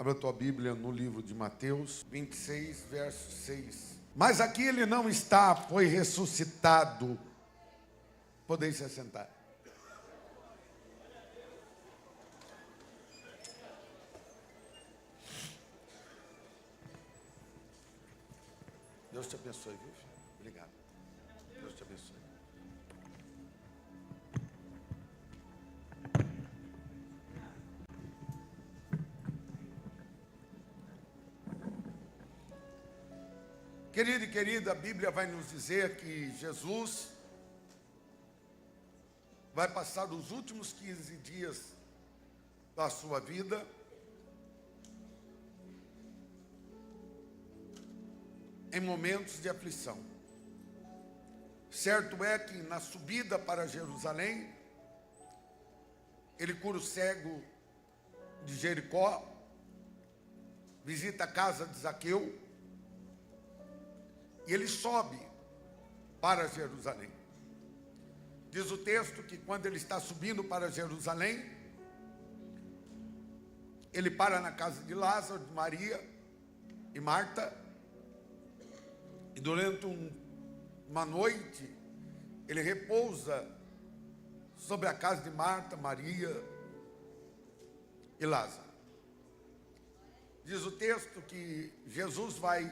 Abra a tua Bíblia no livro de Mateus 26, verso 6. Mas aqui ele não está, foi ressuscitado. Podeis se assentar. Deus te abençoe, viu, filho? Obrigado. Deus te abençoe. Querido e querida, a Bíblia vai nos dizer que Jesus vai passar os últimos 15 dias da sua vida em momentos de aflição. Certo é que na subida para Jerusalém, ele cura o cego de Jericó, visita a casa de Zaqueu, e ele sobe para Jerusalém. Diz o texto que quando ele está subindo para Jerusalém, ele para na casa de Lázaro, de Maria e Marta, e durante uma noite, ele repousa sobre a casa de Marta, Maria e Lázaro. Diz o texto que Jesus vai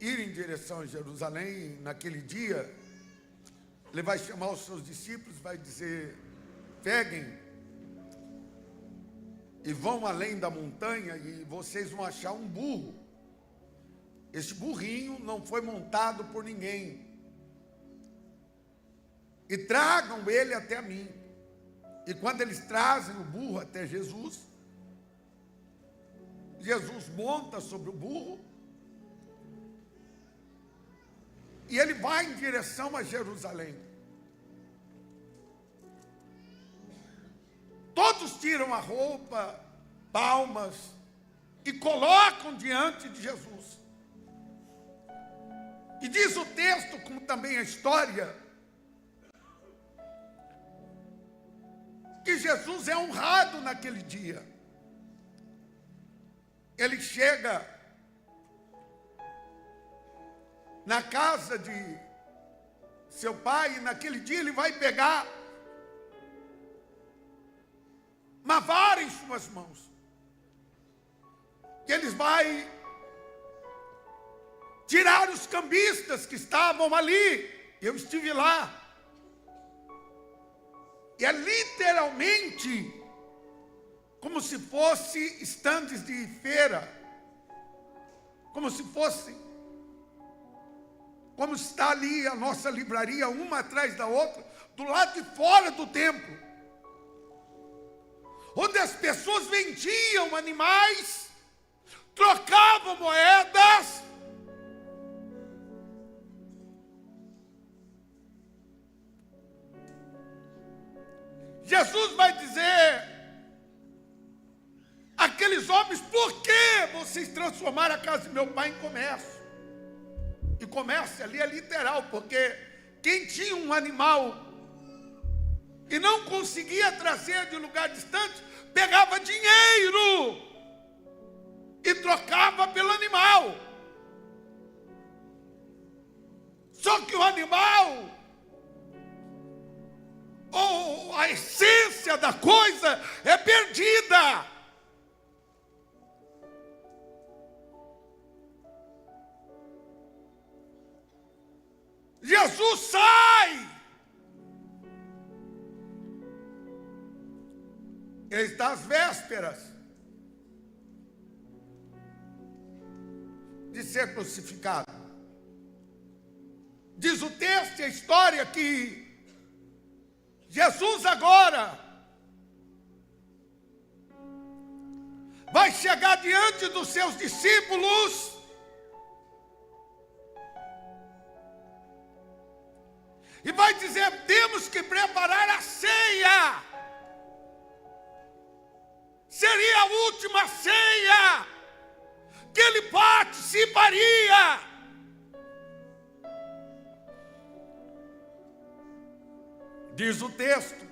ir em direção a Jerusalém naquele dia. Ele vai chamar os seus discípulos, vai dizer: peguem e vão além da montanha e vocês vão achar um burro. Este burrinho não foi montado por ninguém. E tragam ele até mim. E quando eles trazem o burro até Jesus, Jesus monta sobre o burro e ele vai em direção a Jerusalém. Todos tiram a roupa, palmas, e colocam diante de Jesus. E diz o texto, como também a história, que Jesus é honrado naquele dia. Ele chega na casa de seu pai, e naquele dia ele vai pegar uma vara em suas mãos. E eles vai tirar os cambistas que estavam ali. Eu estive lá. E é literalmente como se fosse estandes de feira. Como se fosse. Como está ali a nossa livraria, uma atrás da outra, do lado de fora do templo. Onde as pessoas vendiam animais, trocavam moedas. Jesus vai dizer àqueles homens: por que vocês transformaram a casa de meu pai em comércio? E comércio ali é literal, porque quem tinha um animal e não conseguia trazer de lugar distante, pegava dinheiro e trocava pelo animal. Só que o animal, ou a essência da coisa, é perdida. Jesus sai. Ele está às vésperas de ser crucificado. Diz o texto e a história que Jesus agora vai chegar diante dos seus discípulos e vai dizer: temos que preparar a ceia. Seria a última ceia que ele participaria. Diz o texto,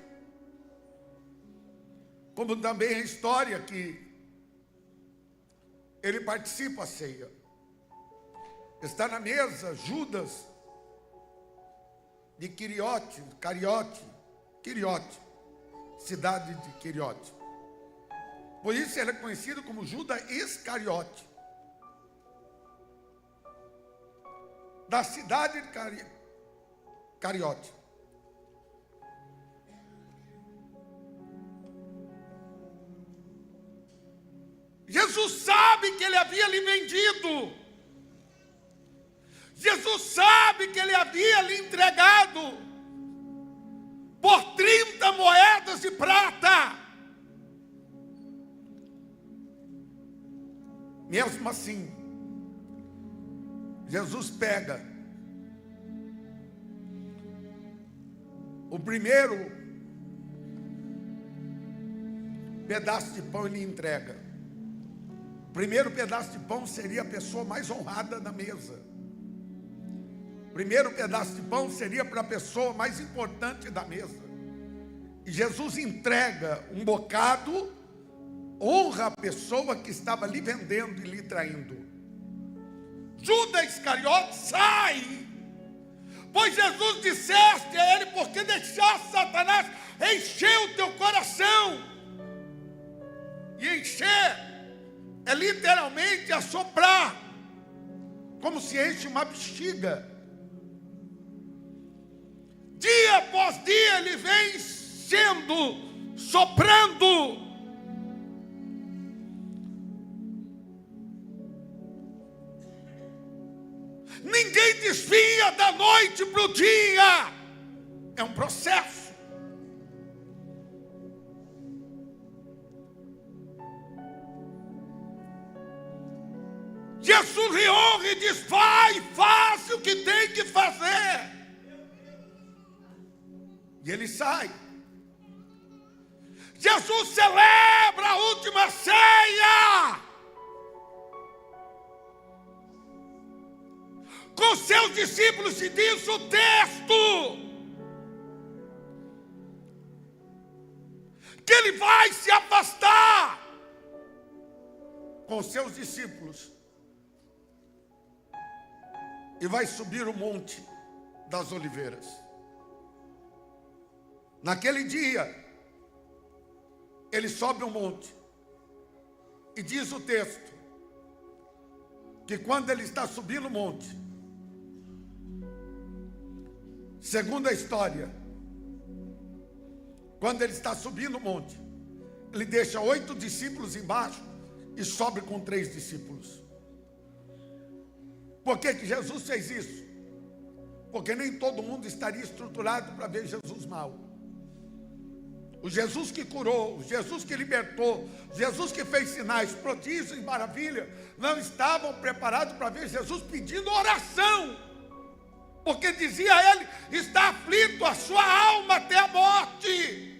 como também a história, que ele participa da ceia. Está na mesa Judas de Quiriote, cidade de Quiriote. Por isso ele é conhecido como Judas Iscariote, da cidade de Cariote. Jesus sabe que ele havia lhe vendido. Jesus sabe que ele havia lhe entregado por 30 moedas de prata. Mesmo assim, Jesus pega o primeiro pedaço de pão e lhe entrega. O primeiro pedaço de pão seria a pessoa mais honrada da mesa. O primeiro pedaço de pão seria para a pessoa mais importante da mesa. E Jesus entrega um bocado, honra a pessoa que estava lhe vendendo e lhe traindo. Judas Iscariote sai, pois Jesus disseste a ele: porque deixaste Satanás encher o teu coração. E encher é literalmente assoprar, como se enche uma bexiga. Dia após dia ele vem sendo, soprando. Ninguém desvia da noite para o dia. É um processo. Jesus lhe honra e diz: vai, faça o que tem que fazer. E ele sai. Jesus celebra a última ceia com seus discípulos, e diz o texto que ele vai se afastar com seus discípulos e vai subir o monte das oliveiras. Naquele dia, ele sobe o monte, e diz o texto que quando ele está subindo o monte, segundo a história, quando ele está subindo o monte, ele deixa 8 discípulos embaixo e sobe com 3 discípulos. Por que que Jesus fez isso? Porque nem todo mundo estaria estruturado para ver Jesus mal. O Jesus que curou, o Jesus que libertou, Jesus que fez sinais, prodígios e maravilhas, não estavam preparados para ver Jesus pedindo oração. Porque dizia a ele: está aflito a sua alma até a morte.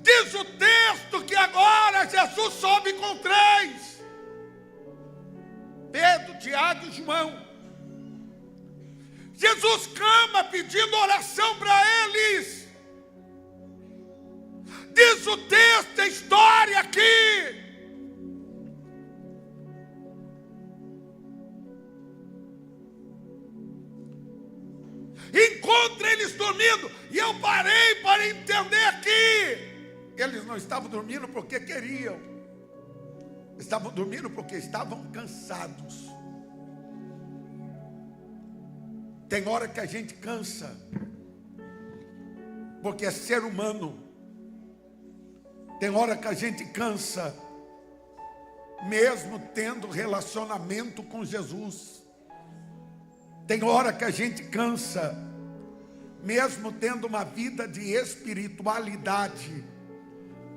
Diz o texto que agora Jesus sobe com 3. Pedro, Tiago e João. Jesus clama pedindo oração para eles. Diz o texto, a história aqui, encontra eles dormindo. E eu parei para entender aqui. Eles não estavam dormindo porque queriam. Estavam dormindo porque estavam cansados. Tem hora que a gente cansa, porque é ser humano. Tem hora que a gente cansa, mesmo tendo relacionamento com Jesus. Tem hora que a gente cansa, mesmo tendo uma vida de espiritualidade.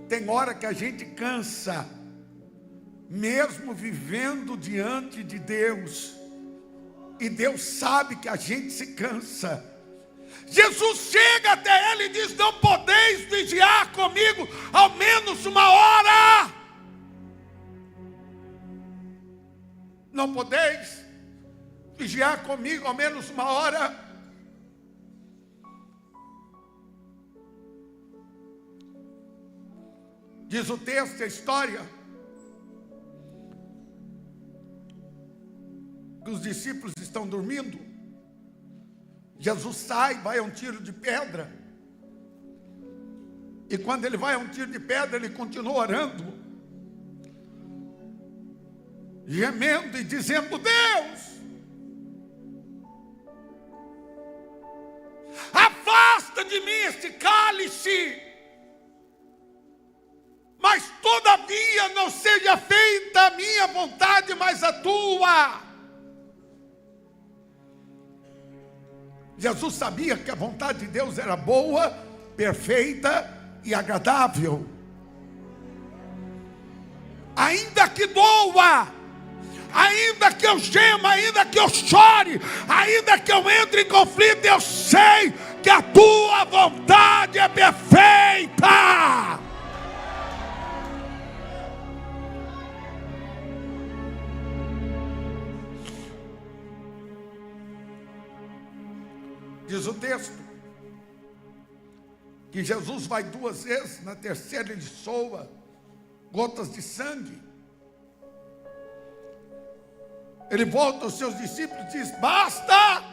Tem hora que a gente cansa, mesmo vivendo diante de Deus. E Deus sabe que a gente se cansa. Jesus chega até ele e diz: não podeis vigiar comigo ao menos uma hora. Não podeis vigiar comigo ao menos uma hora. Diz o texto, a história, que os discípulos estão dormindo. Jesus sai, vai a um tiro de pedra. E quando ele vai a um tiro de pedra, ele continua orando, gemendo e dizendo: Deus, afasta de mim este cálice, mas todavia não seja feita a minha vontade, mas a tua. Jesus sabia que a vontade de Deus era boa, perfeita e agradável. Ainda que doa, ainda que eu gema, ainda que eu chore, ainda que eu entre em conflito, eu sei que a tua vontade é perfeita. Diz o texto que Jesus vai 2 vezes, na terceira ele soa gotas de sangue. Ele volta aos seus discípulos e diz: basta,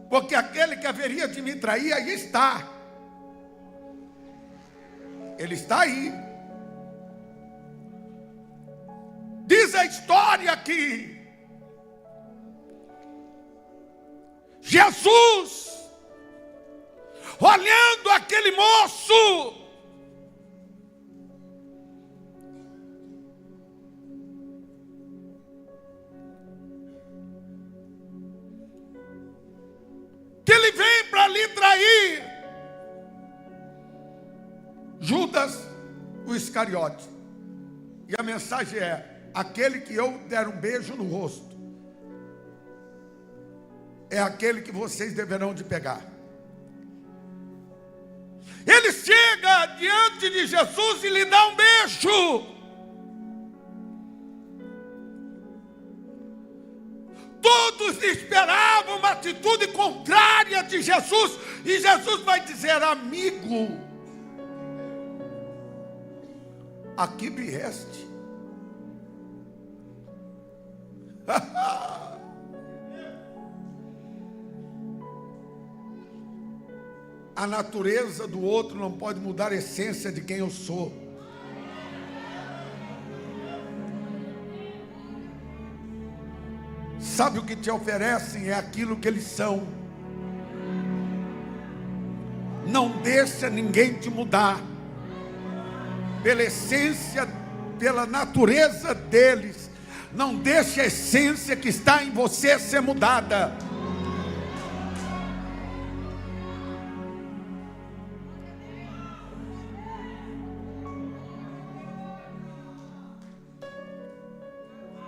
porque aquele que haveria de me trair aí está. Ele está aí. Diz a história que Jesus, olhando aquele moço, que ele vem para lhe trair, Judas o Iscariote. E a mensagem é: aquele que eu der um beijo no rosto é aquele que vocês deverão de pegar. Ele chega diante de Jesus e lhe dá um beijo. Todos esperavam uma atitude contrária de Jesus, e Jesus vai dizer: amigo, aqui vieste. A natureza do outro não pode mudar a essência de quem eu sou. Sabe o que te oferecem? É aquilo que eles são. Não deixa ninguém te mudar. Pela essência, pela natureza deles. Não deixe a essência que está em você ser mudada.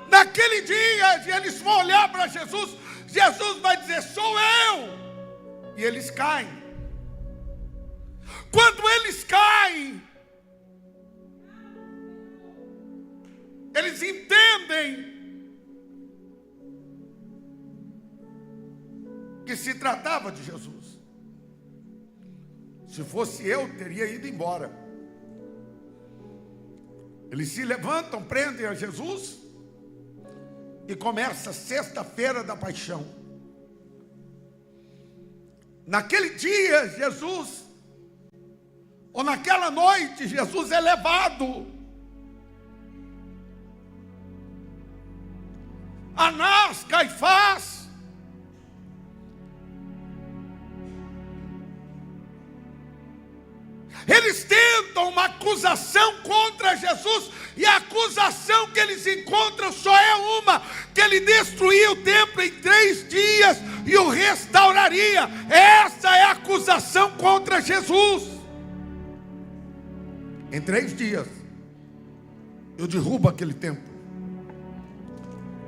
Naquele dia, eles vão olhar para Jesus. Jesus vai dizer: sou eu. E eles caem. Quando eles caem, eles entendem que se tratava de Jesus. Se fosse eu, teria ido embora. Eles se levantam, prendem a Jesus, e começa a sexta-feira da paixão. Naquele dia, Jesus, ou naquela noite, Jesus é levado. Anás, Caifás, eles tentam uma acusação contra Jesus, e a acusação que eles encontram só é uma: que ele destruía o templo em 3 dias e o restauraria. Essa é a acusação contra Jesus. Em 3 dias eu derrubo aquele templo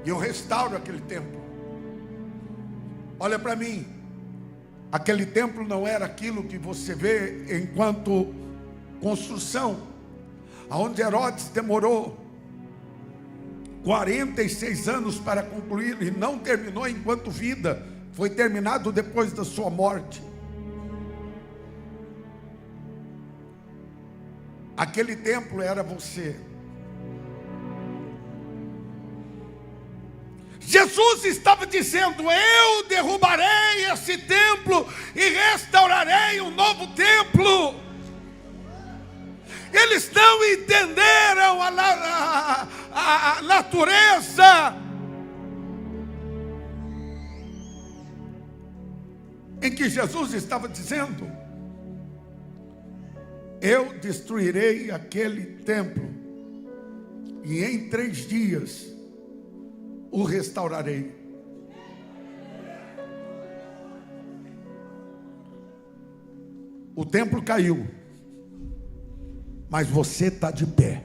e eu restauro aquele templo. Olha para mim, aquele templo não era aquilo que você vê enquanto construção, aonde Herodes demorou 46 anos para concluir, e não terminou enquanto vida, foi terminado depois da sua morte. Aquele templo era você. Jesus estava dizendo: eu derrubarei esse templo e restaurarei um novo templo. Eles não entenderam a natureza em que Jesus estava dizendo: eu destruirei aquele templo e em 3 dias o restaurarei. O templo caiu, mas você está de pé.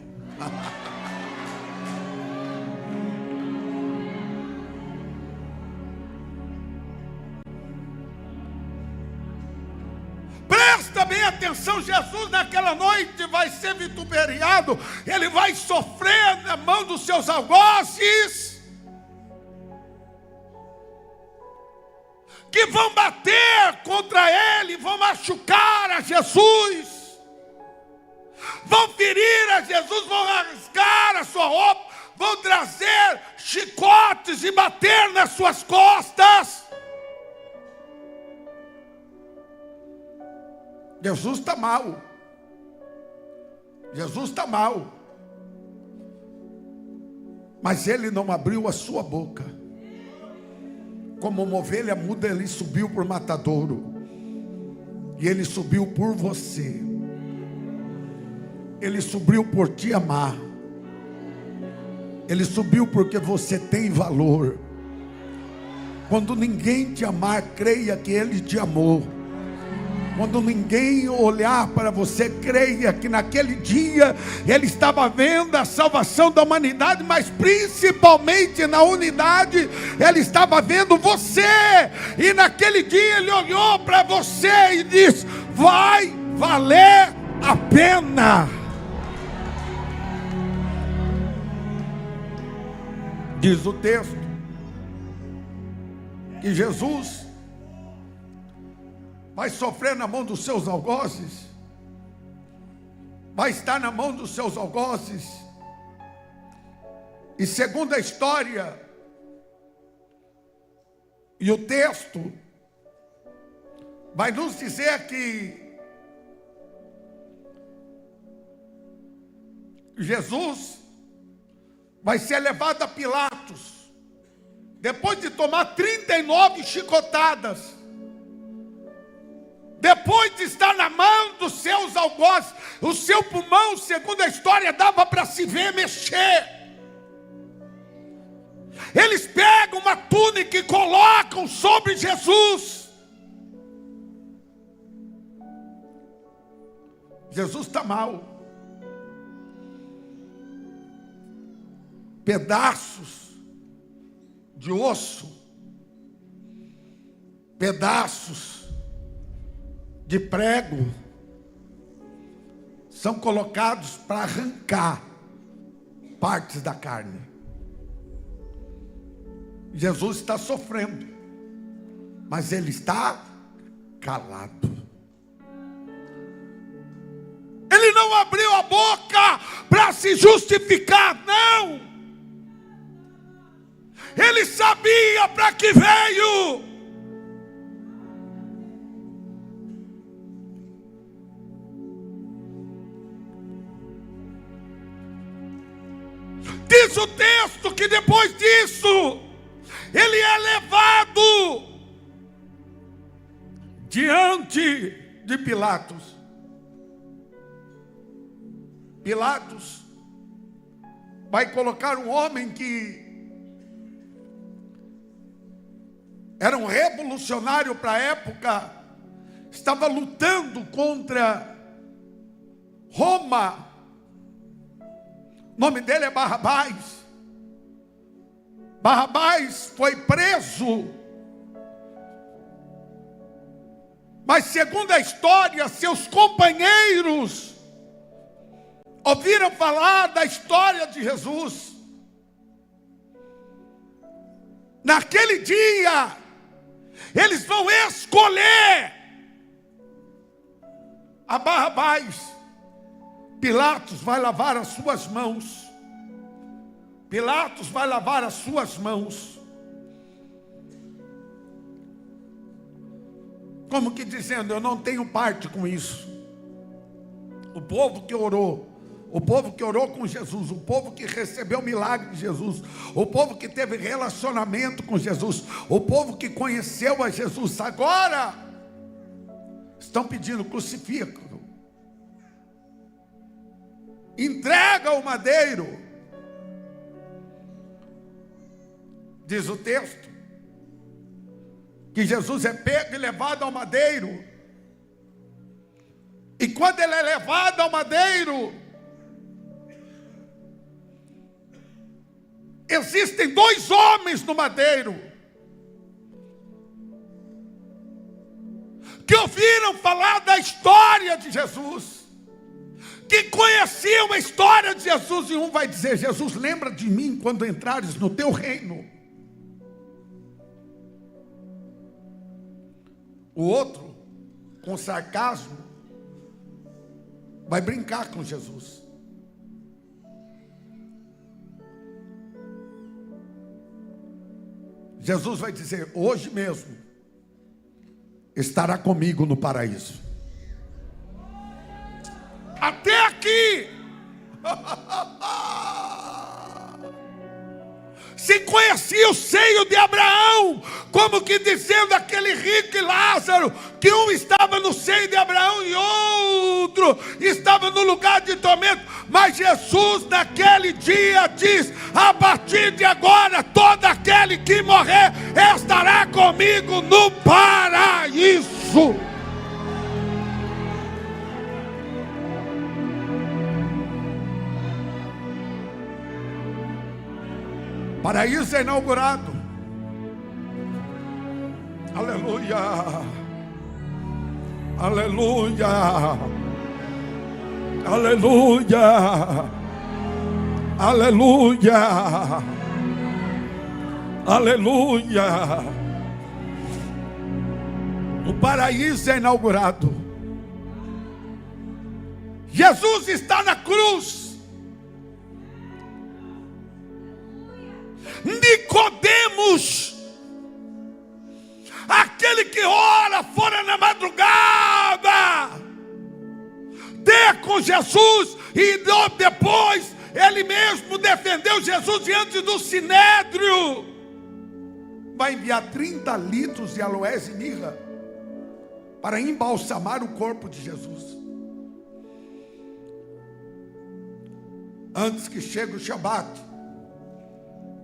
Presta bem atenção, Jesus naquela noite vai ser vituperiado, ele vai sofrer na mão dos seus algozes, que vão bater contra ele, vão machucar a Jesus, vão ferir a Jesus, vão rasgar a sua roupa, vão trazer chicotes e bater nas suas costas. Jesus está mal. Jesus está mal. Mas ele não abriu a sua boca. Como uma ovelha muda, ele subiu por matadouro. E ele subiu por você. Ele subiu por te amar. Ele subiu porque você tem valor. Quando ninguém te amar, creia que ele te amou. Quando ninguém olhar para você, creia que naquele dia ele estava vendo a salvação da humanidade, mas principalmente na unidade, ele estava vendo você. E naquele dia ele olhou para você e disse: vai valer a pena. Diz o texto que Jesus vai sofrer na mão dos seus algozes, vai estar na mão dos seus algozes. E segundo a história e o texto, vai nos dizer que Jesus vai ser levado a Pilatos, depois de tomar 39 chicotadas, depois de estar na mão dos seus algozes. O seu pulmão, segundo a história, dava para se ver mexer. Eles pegam uma túnica e colocam sobre Jesus. Jesus está mal. Pedaços de osso, pedaços de prego são colocados para arrancar partes da carne. Jesus está sofrendo, mas ele está calado. Ele não abriu a boca para se justificar, não. Ele sabia para que veio. Diz o texto que depois disso, ele é levado diante de Pilatos. Pilatos vai colocar um homem que era um revolucionário para a época, estava lutando contra Roma. O nome dele é Barrabás. Barrabás foi preso, mas segundo a história, seus companheiros ouviram falar da história de Jesus. Naquele dia, eles vão escolher a Barrabás. Pilatos vai lavar as suas mãos. Pilatos vai lavar as suas mãos. como que dizendo: eu não tenho parte com isso. O povo que orou, o povo que orou com Jesus, o povo que recebeu o milagre de Jesus, o povo que teve relacionamento com Jesus, o povo que conheceu a Jesus, agora estão pedindo: crucifica, entrega o madeiro. Diz o texto que Jesus é pego e levado ao madeiro. E quando ele é levado ao madeiro, existem 2 homens no madeiro que ouviram falar da história de Jesus, que conheciam a história de Jesus, e um vai dizer: Jesus, lembra de mim quando entrares no teu reino. O outro, com sarcasmo, vai brincar com Jesus. Jesus vai dizer: hoje mesmo estará comigo no paraíso. Até aqui se conhecia o seio de Abraão, como que dizendo aquele rico e Lázaro, que um estava no seio de Abraão e outro estava no lugar de tormento. Mas Jesus naquele dia diz: a partir de agora todo aquele que morrer estará comigo no paraíso. Paraíso é inaugurado. Aleluia. Aleluia. Aleluia. Aleluia. Aleluia. O paraíso é inaugurado. Jesus está na cruz. Nicodemos, aquele que ora fora na madrugada, ter com Jesus, e depois ele mesmo defendeu Jesus diante do sinédrio, vai enviar 30 litros de aloés e mirra para embalsamar o corpo de Jesus. Antes que chegue o Shabat,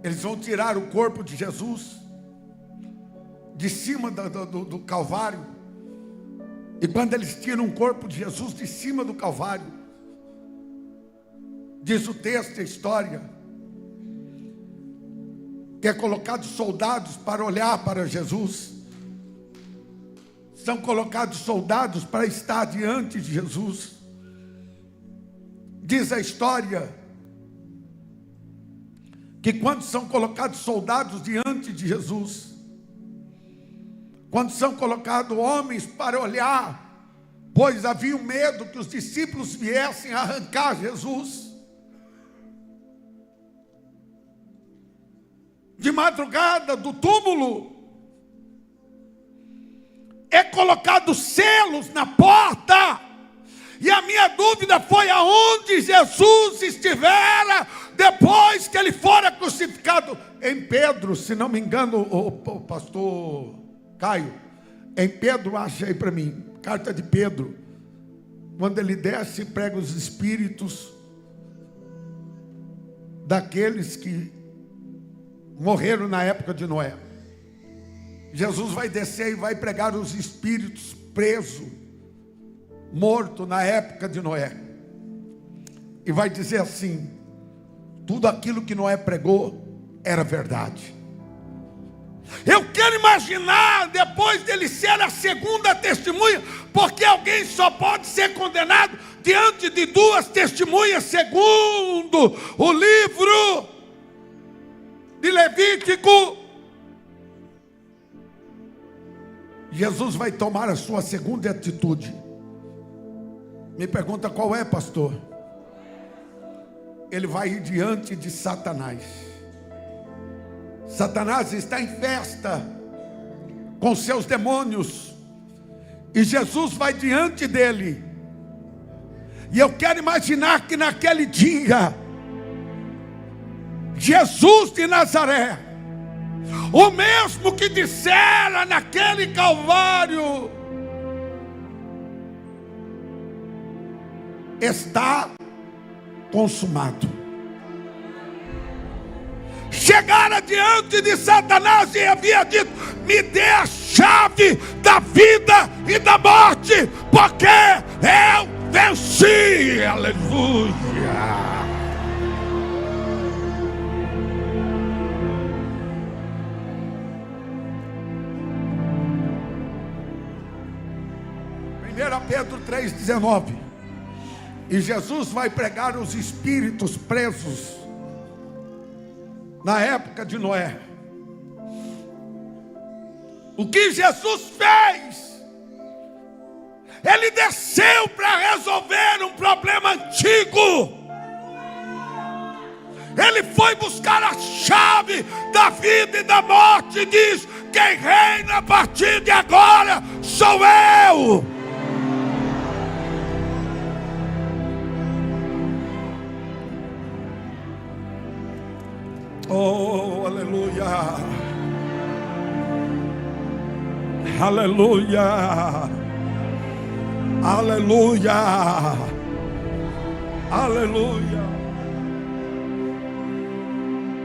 eles vão tirar o corpo de Jesus de cima do Calvário. E quando eles tiram o corpo de Jesus de cima do Calvário, diz o texto e a história, que é colocado soldados para olhar para Jesus. São colocados soldados para estar diante de Jesus. Diz a história que quando são colocados soldados diante de Jesus, quando são colocados homens para olhar, pois havia um medo que os discípulos viessem arrancar Jesus, de madrugada do túmulo, é colocado selos na porta. E a minha dúvida foi: aonde Jesus estivera depois que ele fora crucificado? Em Pedro, se não me engano, o pastor Caio, em Pedro, acha aí para mim, carta de Pedro, quando ele desce e prega os espíritos daqueles que morreram na época de Noé. Jesus vai descer e vai pregar os espíritos presos, morto na época de Noé, e vai dizer assim: tudo aquilo que Noé pregou era verdade. Eu quero imaginar depois dele ser a segunda testemunha, porque alguém só pode ser condenado diante de 2 testemunhas, segundo o livro de Levítico. Jesus vai tomar a sua segunda atitude. Me pergunta: qual é, pastor? Ele vai ir diante de Satanás. Satanás está em festa com seus demônios. E Jesus vai diante dele. E eu quero imaginar que naquele dia, Jesus de Nazaré, o mesmo que dissera naquele Calvário, está consumado. Chegara diante de Satanás e havia dito: me dê a chave da vida e da morte, porque eu venci. Aleluia. Pedro 3,19. E Jesus vai pregar os espíritos presos na época de Noé. O que Jesus fez? Ele desceu para resolver um problema antigo. Ele foi buscar a chave da vida e da morte. Diz: quem reina a partir de agora sou eu. Oh, aleluia. Aleluia. Aleluia. Aleluia.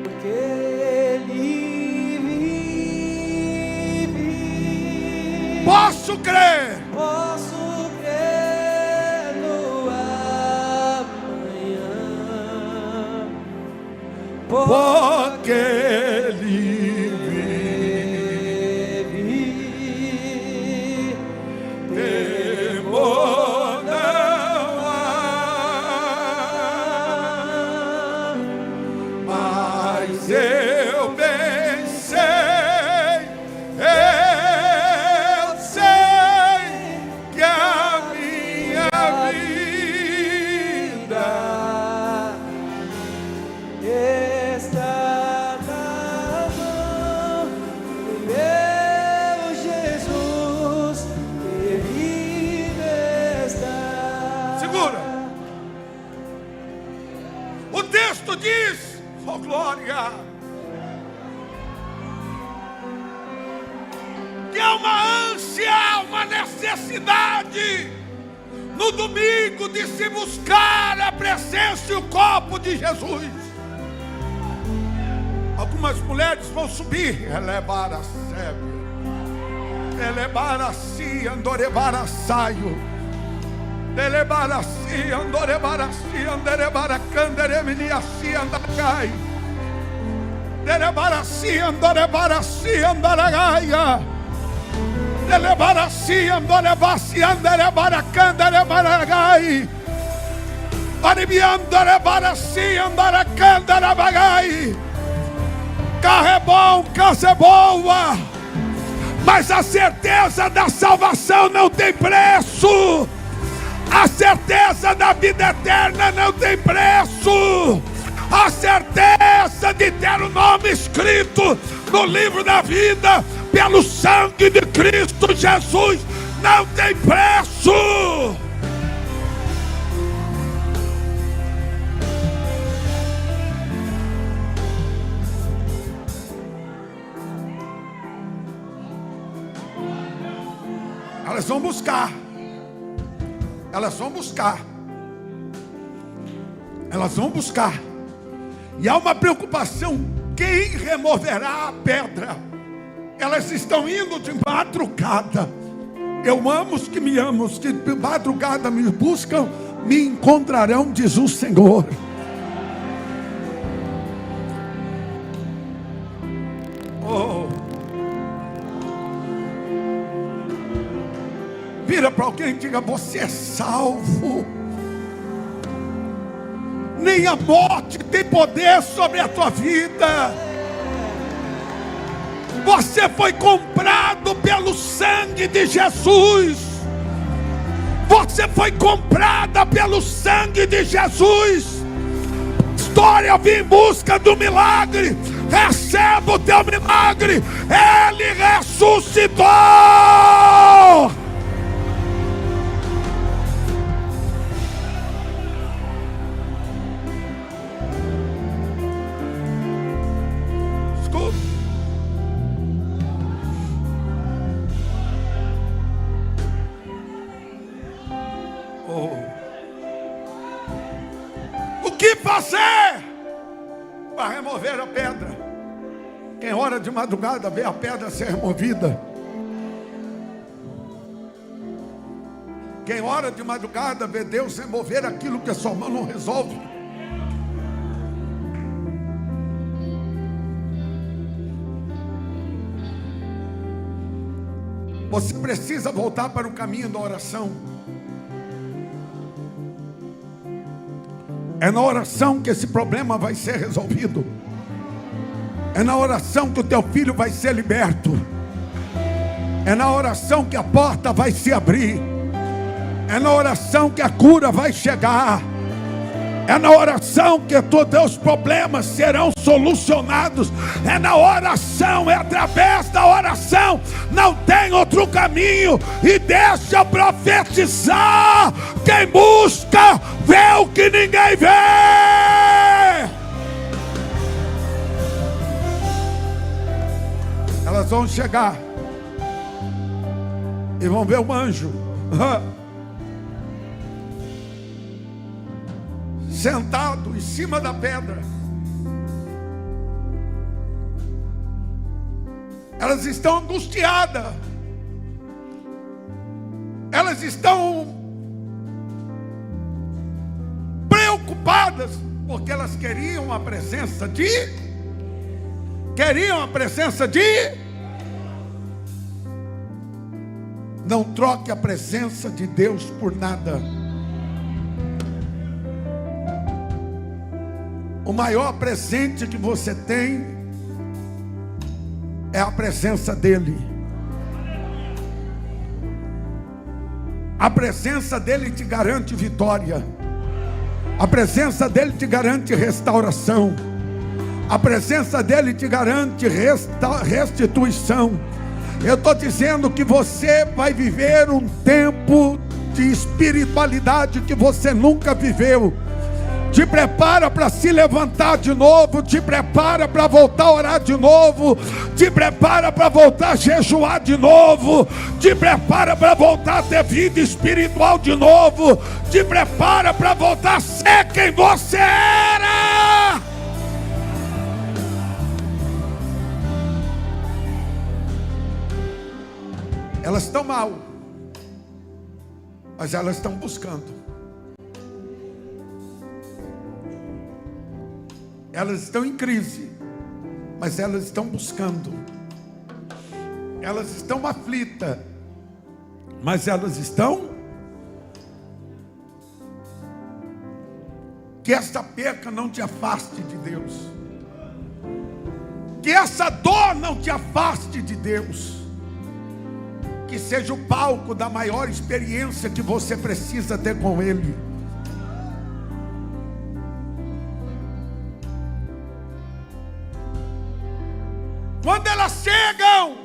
Porque Ele vive. Posso crer. Posso crer no amanhã. Porque Ele vive. temor não há, mas eu bem sei, eu sei que a minha vida está na mão do meu Jesus, Ele está. segura. O texto diz, oh glória, que há uma ânsia, uma necessidade no domingo de se buscar a presença e o corpo de Jesus. Algumas mulheres vão subir, elevar a sebe, elevar a si, andorevar a saio, elevar a si, andorevar a si, anderevar a canderemini a si, andagai, elevar a si, andorevar a si, andaragaia, elevar a si, andorevar a si, anderevar a canderemaragai, aribiandorevar a si, andaracandarabagaai. Carro é bom, casa é boa, mas a certeza da salvação não tem preço. A certeza da vida eterna não tem preço. A certeza de ter o nome escrito no livro da vida pelo sangue de Cristo Jesus não tem preço. Elas vão buscar. Elas vão buscar. Elas vão buscar. E há uma preocupação: quem removerá a pedra? Elas estão indo de madrugada. Eu amo os que me amam, os que de madrugada me buscam, me encontrarão, diz o Senhor. Oh. Vira para alguém e diga: você é salvo. Nem a morte tem poder sobre a tua vida. Você foi comprado pelo sangue de Jesus. Você foi comprada pelo sangue de Jesus. História, eu vim em busca do milagre. Receba o teu milagre. Ele ressuscitou. para remover a pedra. Quem ora de madrugada vê a pedra ser removida. Quem ora de madrugada vê Deus remover aquilo que a sua mão não resolve. Você precisa voltar para o caminho da oração. É na oração que esse problema vai ser resolvido. É na oração que o teu filho vai ser liberto. É na oração que a porta vai se abrir. É na oração que a cura vai chegar. É na oração que todos os teus problemas serão solucionados. É na oração, é através da oração. Não tem outro caminho. E deixa eu profetizar: quem busca, vê o que ninguém vê. Elas vão chegar e vão ver um anjo sentado em cima da pedra. Elas estão angustiadas. Elas estão preocupadas, porque elas queriam a presença de... Não troque a presença de Deus por nada. O maior presente que você tem é a presença dEle. A presença dEle te garante vitória. A presença dEle te garante restauração. A presença dEle te garante restituição. Eu estou dizendo que você vai viver um tempo de espiritualidade que você nunca viveu. Te prepara para se levantar de novo. Te prepara para voltar a orar de novo. Te prepara para voltar a jejuar de novo. Te prepara para voltar a ter vida espiritual de novo. Te prepara para voltar a ser quem você era. Elas estão mal, mas elas estão buscando. Elas estão em crise, mas elas estão buscando. Elas estão aflitas, mas elas estão... Que essa perca não te afaste de Deus. Que essa dor não te afaste de Deus. Que seja o palco da maior experiência que você precisa ter com Ele. Quando elas chegam,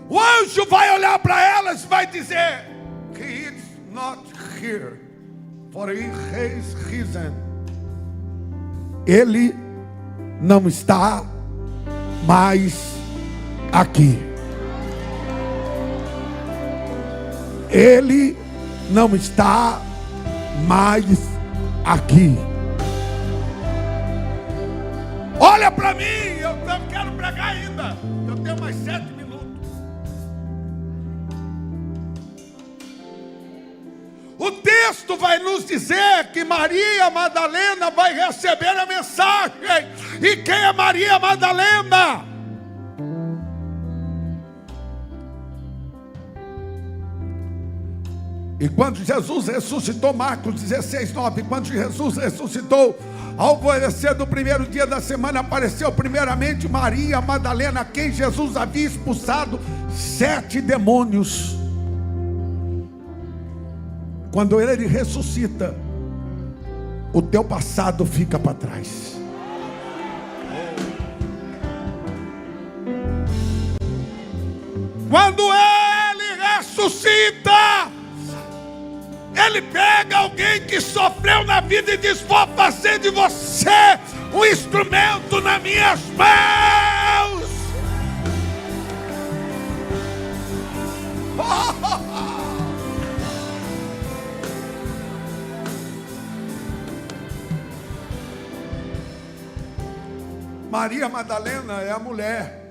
o anjo vai olhar para elas e vai dizer: He is not here, for he has risen. Ele não está mais aqui. Ele não está mais aqui. Olha para mim, eu quero pregar ainda. Eu tenho mais 7 minutos. O texto vai nos dizer que Maria Madalena vai receber a mensagem. E quem é Maria Madalena? E quando Jesus ressuscitou, Marcos 16:9, quando Jesus ressuscitou, ao alvorecer do primeiro dia da semana, apareceu primeiramente Maria Madalena, a quem Jesus havia expulsado 7 demônios. Quando Ele ressuscita, o teu passado fica para trás. Quando Ele ressuscita, Ele pega alguém que sofreu na vida e diz: vou fazer de você um instrumento nas minhas mãos. Maria Madalena é a mulher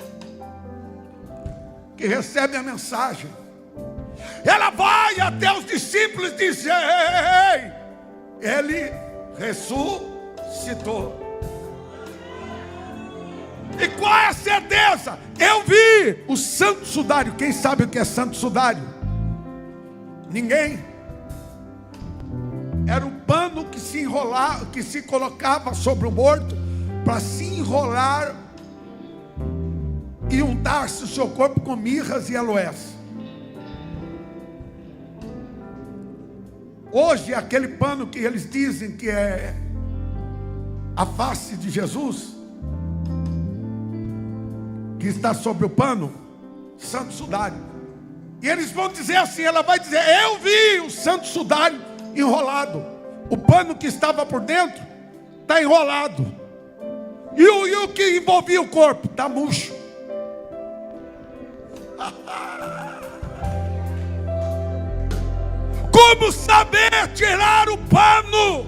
que recebe a mensagem. Ela vai até os discípulos e diz: ei, ele ressuscitou. E qual é a certeza? Eu vi o santo sudário. Quem sabe o que é santo sudário? Ninguém. Era um pano que se enrolava, que se colocava sobre o morto para se enrolar e untar-se o seu corpo com mirras e aloés. Hoje, aquele pano que eles dizem que é a face de Jesus, que está sobre o pano, santo sudário. E eles vão dizer assim, ela vai dizer: eu vi o santo sudário enrolado. O pano que estava por dentro está enrolado. E o que envolvia o corpo está murcho. Como saber tirar o pano?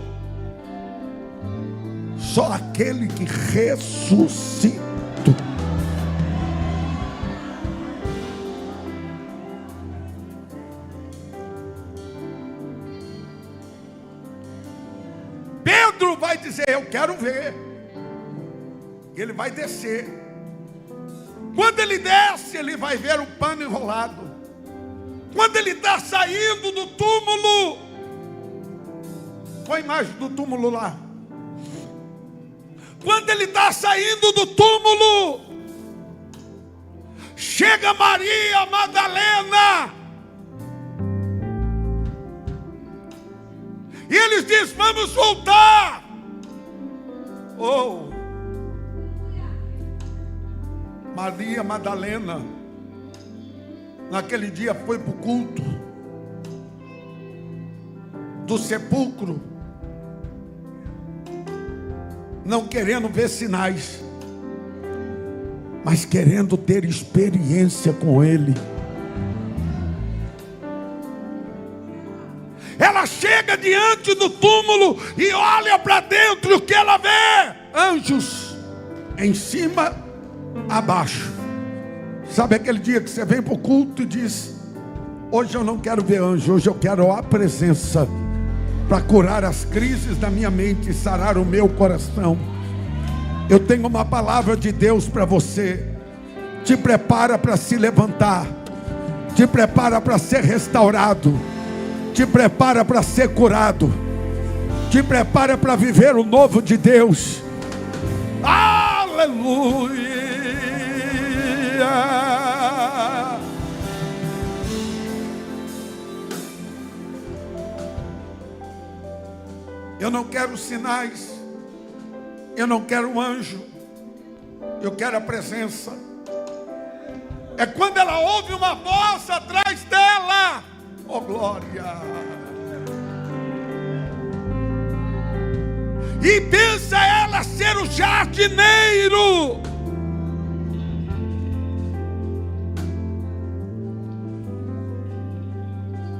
Só aquele que ressuscitou. Pedro vai dizer: eu quero ver. Ele vai descer. Quando ele desce, ele vai ver o pano enrolado. Quando ele está saindo do túmulo, põe a imagem do túmulo lá. Quando ele está saindo do túmulo, chega Maria Madalena. E eles dizem: vamos voltar. Oh, Maria Madalena, naquele dia foi para o culto do sepulcro, não querendo ver sinais, mas querendo ter experiência com Ele. Ela chega diante do túmulo e olha para dentro, e o que ela vê? Anjos em cima, abaixo. Sabe aquele dia que você vem para o culto e diz: hoje eu não quero ver anjo, hoje eu quero a presença para curar as crises da minha mente e sarar o meu coração. Eu tenho uma palavra de Deus para você. Te prepara para se levantar, te prepara para ser restaurado, te prepara para ser curado, te prepara para viver o novo de Deus. Aleluia. Eu não quero sinais, eu não quero um anjo, eu quero a presença. É quando ela ouve uma voz atrás dela. Oh, glória! E pensa ela ser o jardineiro.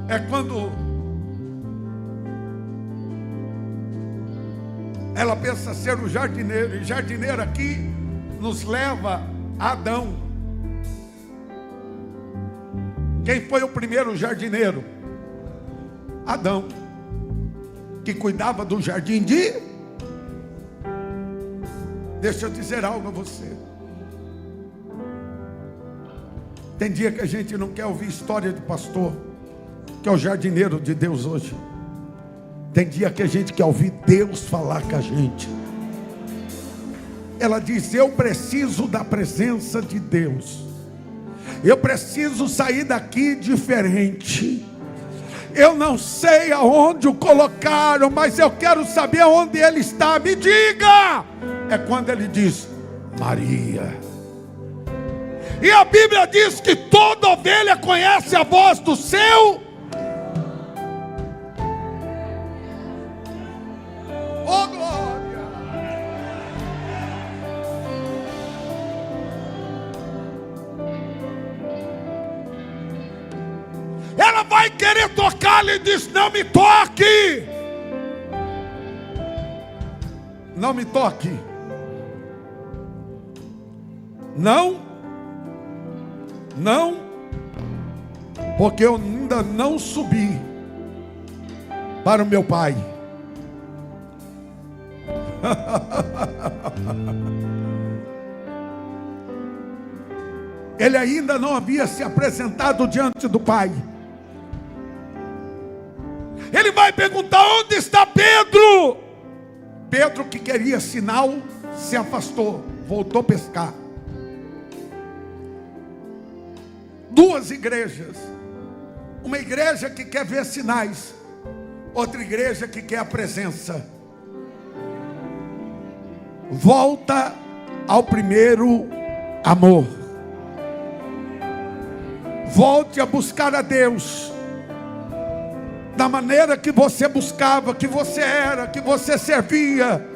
É quando ela pensa ser o jardineiro. E jardineiro aqui nos leva a Adão. Quem foi o primeiro jardineiro? Adão, que cuidava do jardim de... Deixa eu dizer algo a você. Tem dia que a gente não quer ouvir história de pastor, que é o jardineiro de Deus hoje. Tem dia que a gente quer ouvir Deus falar com a gente. Ela diz: eu preciso da presença de Deus. Eu preciso sair daqui diferente. Eu não sei aonde o colocaram, mas eu quero saber aonde ele está. Me diga. É quando ele diz: Maria. E a Bíblia diz que toda ovelha conhece a voz do seu. Oh, glória. Ela vai querer tocar, ele diz: não me toque. Não me toque. Não, porque eu ainda não subi para o meu Pai. Ele ainda não havia se apresentado diante do Pai. Ele vai perguntar: onde está Pedro? Pedro, que queria sinal, se afastou, voltou a pescar. Duas igrejas. Uma igreja que quer ver sinais, outra igreja que quer a presença. Volta ao primeiro amor. Volte a buscar a Deus da maneira que você buscava, que você era, que você servia.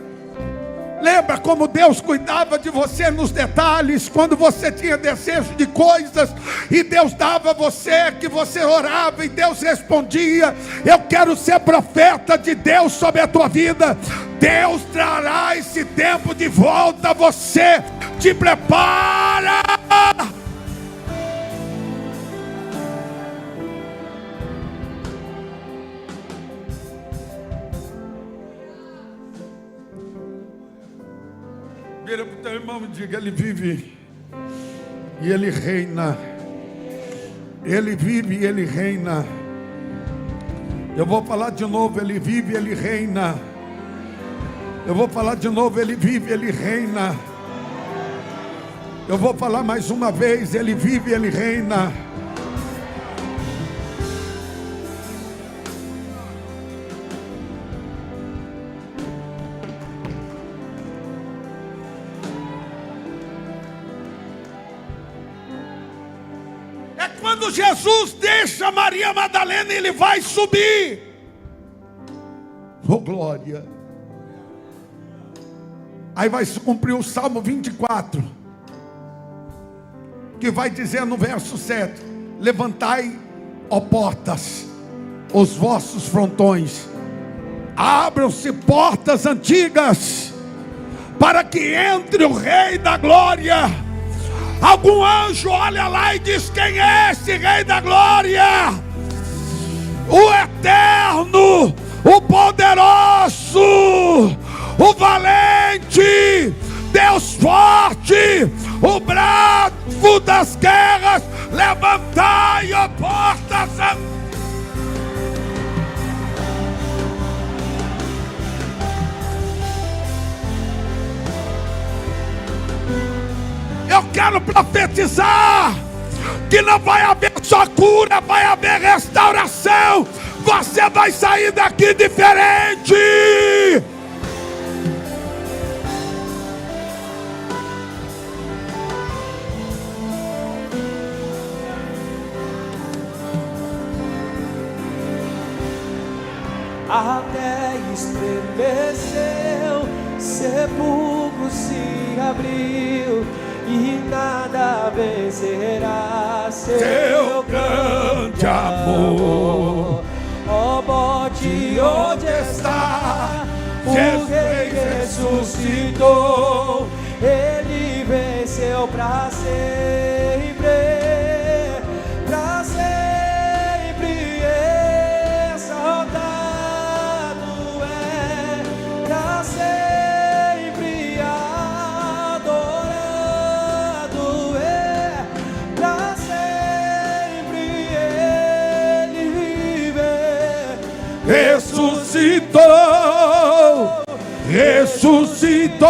Lembra como Deus cuidava de você nos detalhes, quando você tinha desejo de coisas e Deus dava a você, que você orava e Deus respondia. Eu quero ser profeta de Deus sobre a tua vida. Deus trará esse tempo de volta a você. Te prepara. Vira para o teu irmão e diga: ele vive e ele reina. Ele vive e ele reina. Eu vou falar de novo: ele vive e ele reina. Eu vou falar de novo: ele vive e ele reina. Eu vou falar mais uma vez: ele vive e ele reina. Quando Jesus deixa Maria Madalena, ele vai subir. Oh, glória. Aí vai se cumprir o Salmo 24, que vai dizer no verso 7: levantai, ó portas, os vossos frontões, abram-se portas antigas, para que entre o Rei da Glória. Algum anjo olha lá e diz: quem é esse Rei da Glória? O eterno, o poderoso, o valente, Deus forte, o bravo das guerras. Levantai, ó portas. Eu quero profetizar que não vai haver só cura, vai haver restauração. Você vai sair daqui diferente. Até estremeceu, sepulcro se abriu, e nada vencerá seu grande amor. Ó morte, onde está? O Rei ressuscitou, ele venceu para sempre, para sempre. Exaltado é, para sempre adorado é, para sempre ele vive. Ressuscitou, ressuscitou.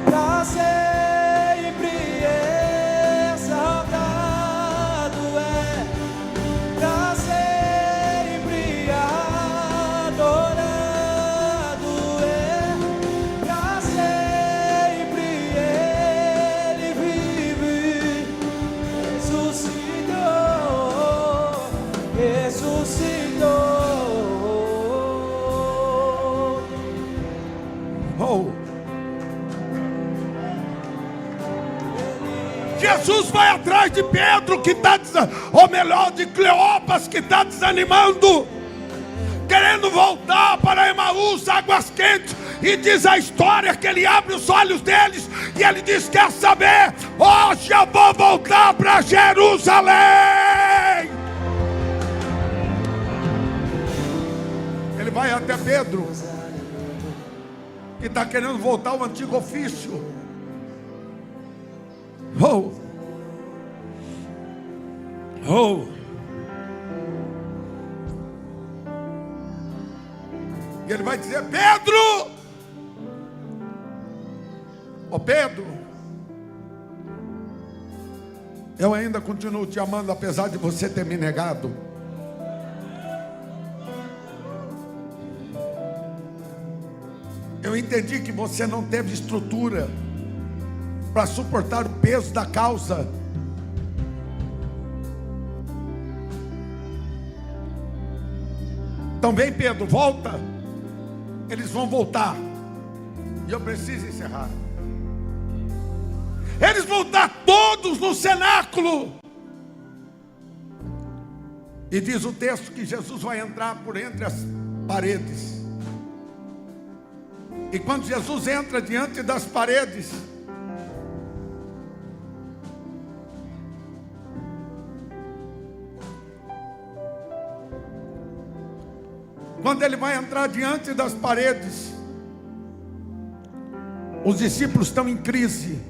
Para sempre exaltado é, para sempre adorado é, para sempre ele vive. Ressuscitou, ressuscitou. Oh. Jesus vai atrás de Pedro, que está, ou melhor, de Cleopas, que está desanimando, querendo voltar para Emaús, águas quentes. E diz a história que ele abre os olhos deles e ele diz: quer saber? Hoje eu vou voltar para Jerusalém. Ele vai até Pedro, que está querendo voltar ao antigo ofício. E ele vai dizer: Pedro, Pedro, eu ainda continuo te amando, apesar de você ter me negado. Eu entendi que você não teve estrutura para suportar o peso da causa. Então vem, Pedro, volta. Eles vão voltar. E eu preciso encerrar. Eles vão estar todos no cenáculo. E diz o texto que Jesus vai entrar por entre as paredes. E quando Jesus entra diante das paredes, quando ele vai entrar diante das paredes, os discípulos estão em crise.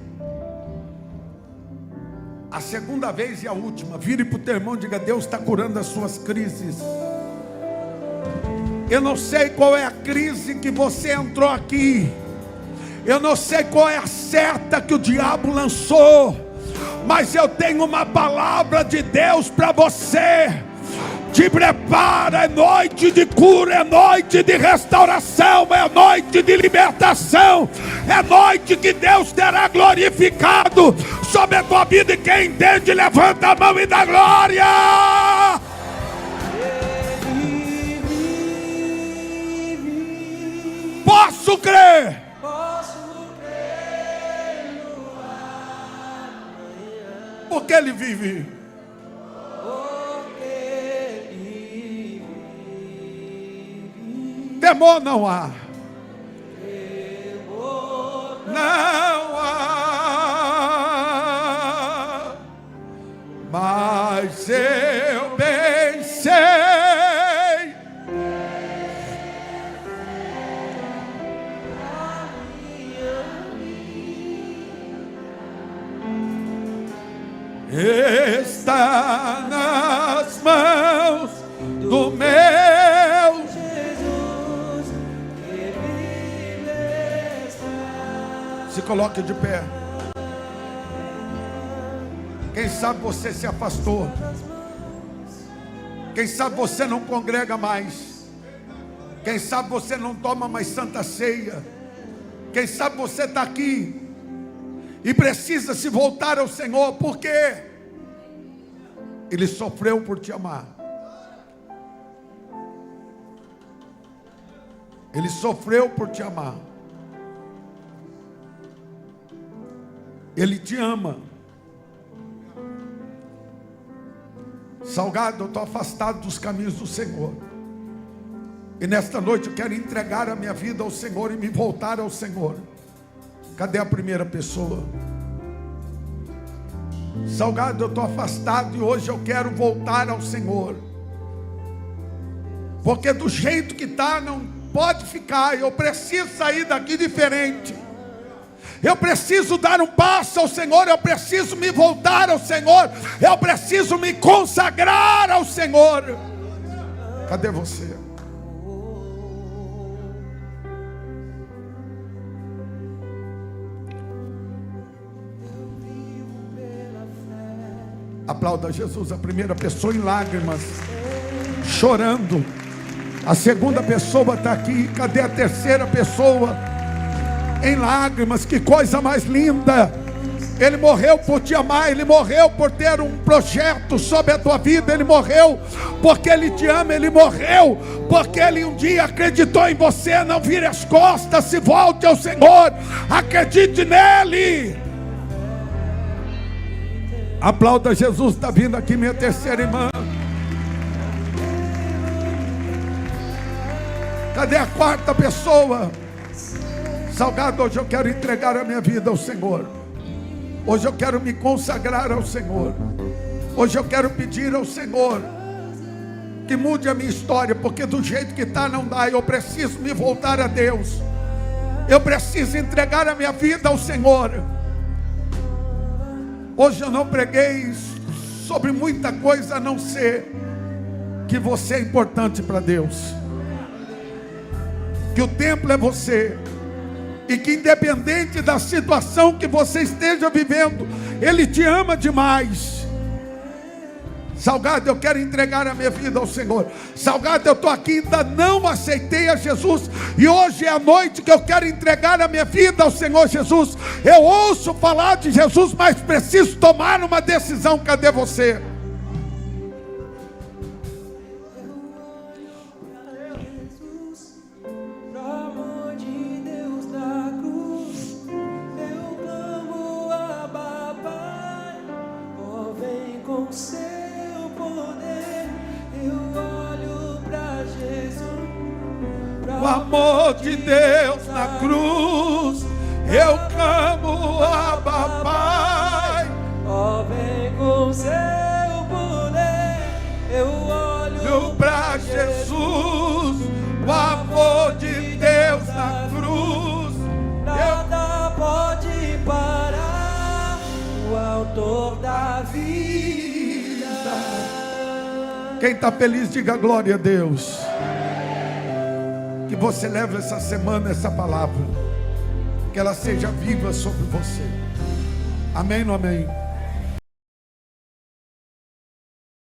A segunda vez e a última. Vire para o teu irmão e diga: Deus está curando as suas crises. Eu não sei qual é a crise que você entrou aqui. Eu não sei qual é a seta que o diabo lançou. Mas eu tenho uma palavra de Deus para você. Te prepara, é noite de cura, é noite de restauração, é noite de libertação, é noite que Deus será glorificado sobre a tua vida. E quem entende, levanta a mão e dá glória. Posso crer. Porque ele vive. Temor não há. Não há. Mas eu bem sei. Está nas mãos do meu Jesus, que vive está. Se coloque de pé. Quem sabe você se afastou. Quem sabe você não congrega mais. Quem sabe você não toma mais santa ceia. Quem sabe você está aqui e precisa se voltar ao Senhor, porque Ele sofreu por te amar. Ele sofreu por te amar. Ele te ama. Salgado, eu estou afastado dos caminhos do Senhor. E nesta noite eu quero entregar a minha vida ao Senhor e me voltar ao Senhor. Cadê a primeira pessoa? Salgado, eu estou afastado e hoje eu quero voltar ao Senhor. Porque do jeito que está não pode ficar. Eu preciso sair daqui diferente. Eu preciso dar um passo ao Senhor. Eu preciso me voltar ao Senhor. Eu preciso me consagrar ao Senhor. Cadê você? Aplauda Jesus. A primeira pessoa em lágrimas, chorando. A segunda pessoa está aqui. Cadê a terceira pessoa? Em lágrimas. Que coisa mais linda. Ele morreu por te amar. Ele morreu por ter um projeto sobre a tua vida. Ele morreu porque Ele te ama. Ele morreu porque Ele um dia acreditou em você. Não vire as costas, se volte ao Senhor. Acredite nele. Aplauda Jesus. Está vindo aqui minha terceira irmã. Cadê a quarta pessoa? Salgado, hoje eu quero entregar a minha vida ao Senhor. Hoje eu quero me consagrar ao Senhor. Hoje eu quero pedir ao Senhor que mude a minha história, porque do jeito que está não dá. Eu preciso me voltar a Deus. Eu preciso entregar a minha vida ao Senhor. Hoje eu não preguei sobre muita coisa a não ser que você é importante para Deus, que o templo é você, e que independente da situação que você esteja vivendo, Ele te ama demais. Salgado, eu quero entregar a minha vida ao Senhor. Salgado, eu estou aqui, ainda não aceitei a Jesus, e hoje é a noite que eu quero entregar a minha vida ao Senhor Jesus. Eu ouço falar de Jesus, mas preciso tomar uma decisão. Cadê você? O amor de Deus na cruz, eu clamo, Abba, Pai. Ó, vem com seu poder, eu olho para Jesus. O amor de Deus na cruz, nada pode parar o autor da vida. Quem está feliz, diga glória a Deus. Que você leve essa semana essa palavra, que ela seja viva sobre você. Amém ou não amém?